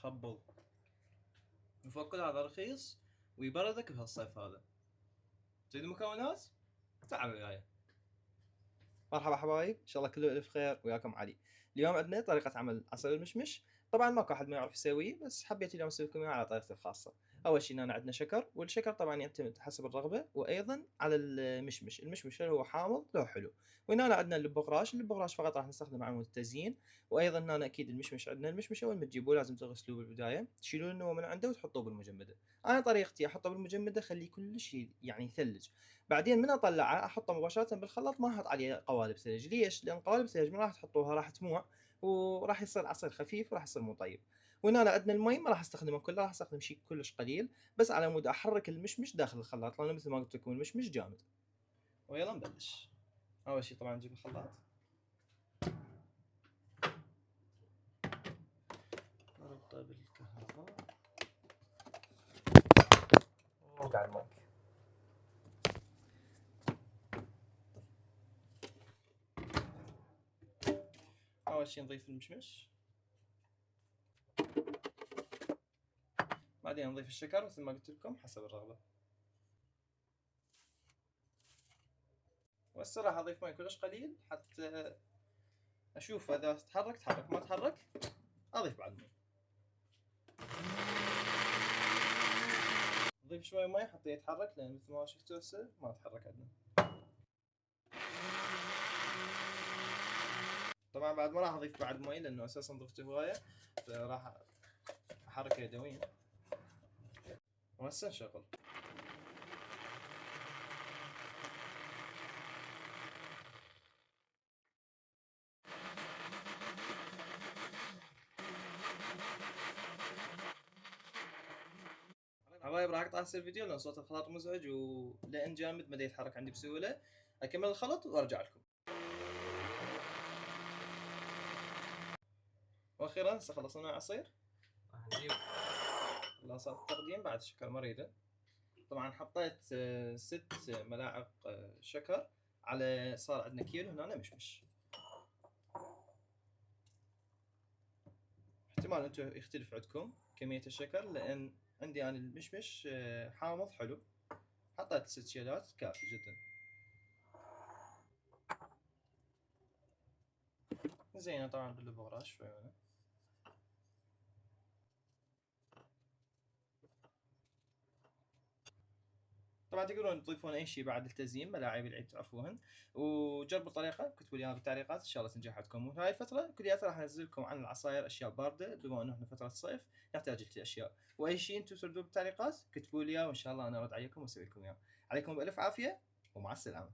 تخبل. وفوق كل هذا رخيص ويبردك بهالصيف هذا. تريد المكونات؟ تعال وياي. مرحبا حبايب، ان شاء الله كله الف خير. وياكم علي. اليوم عندنا طريقة عمل عصير المشمش. طبعا ماكو احد ما يعرف يسويه، بس حبيت اليوم اسوي لكم اياه على طريقتي الخاصة. اول شيء هنا عندنا شكر، والشكر طبعا يعتمد حسب الرغبة، وايضا على المشمش هل هو حامض لو حلو. وهنا عندنا البغراش فقط راح نستخدمه على مود التزيين. وايضا هنا اكيد عندنا المشمش اول ما تجيبوه لازم تغسلوه بالبداية، تشيلون النوى من عنده وتحطوه بالمجمدة. انا طريقتي احطه بالمجمدة، خليه كل شيء يعني ثلج. بعدين من اطلعه احطه مباشره بالخلاط، ما احط عليه قوالب ثلج. ليش؟ لان قوالب ثلج من راح تحطوها راح تموع، وراح يصير عصير خفيف وراح يصير مو طيب. وهنا عندنا المي ما راح استخدمه كله، راح استخدم شيء كلش قليل بس على مود احرك المشمش داخل الخلاط، لانه مثل ما قلت لكم المشمش جامد. ويلا نبلش. اول شيء طبعا نجيب الخلاط، نربطه بالكهرباء ونوقع المي. اول شيء نضيف المشمش، بعدين نضيف الشكر مثل ما قلت لكم حسب الرغبه. والصراحه اضيف مي كلش قليل حتى اشوف اذا تحرك ما تحرك اضيف بعد مي. نضيف شوي مي حتى يتحرك، لان مثل ما شفتوا هسه ما تحرك عندنا. طبعا بعد ما راح اضيف بعد مي لانه اساسا ضفته هوايه، فراح احركه يدويا. وهسه نشغل. حبايب راح اقطع هسه الفيديو لان صوت الخلاط مزعج ولان جامد ما يتحرك عندي بسهوله. اكمل الخلط وارجع لكم. واخيرا هسه خلصنا العصير، راح نجيب خلاصات التقديم بعد الشكر مريده. طبعا حطيت 6 ملاعق شكر على صار عندنا كيلو هنا مشمش. احتمال انتم يختلف عندكم كمية الشكر، لان عندي انا المشمش حامض حلو. حطيت 6 شيلات كافي جدا. زينه طبعا بالبغراش شوي هنا. طبعا تقدرون تضيفون اي شيء بعد التزيين، ملاعب العيد تعرفوهن. وجربوا الطريقه، كتبوا لي اياها بالتعليقات ان شاء الله تنجح عندكم. وهاي الفتره كلياتها راح انزل لكم عن العصاير اشياء بارده، بما انه احنا فتره صيف نحتاج لكل اشياء. واي شيء انتم تردوا بالتعليقات كتبوا لي اياه، وان شاء الله انا ارد عليكم واسوي لكم اياه. عليكم بالف عافيه ومع السلامه.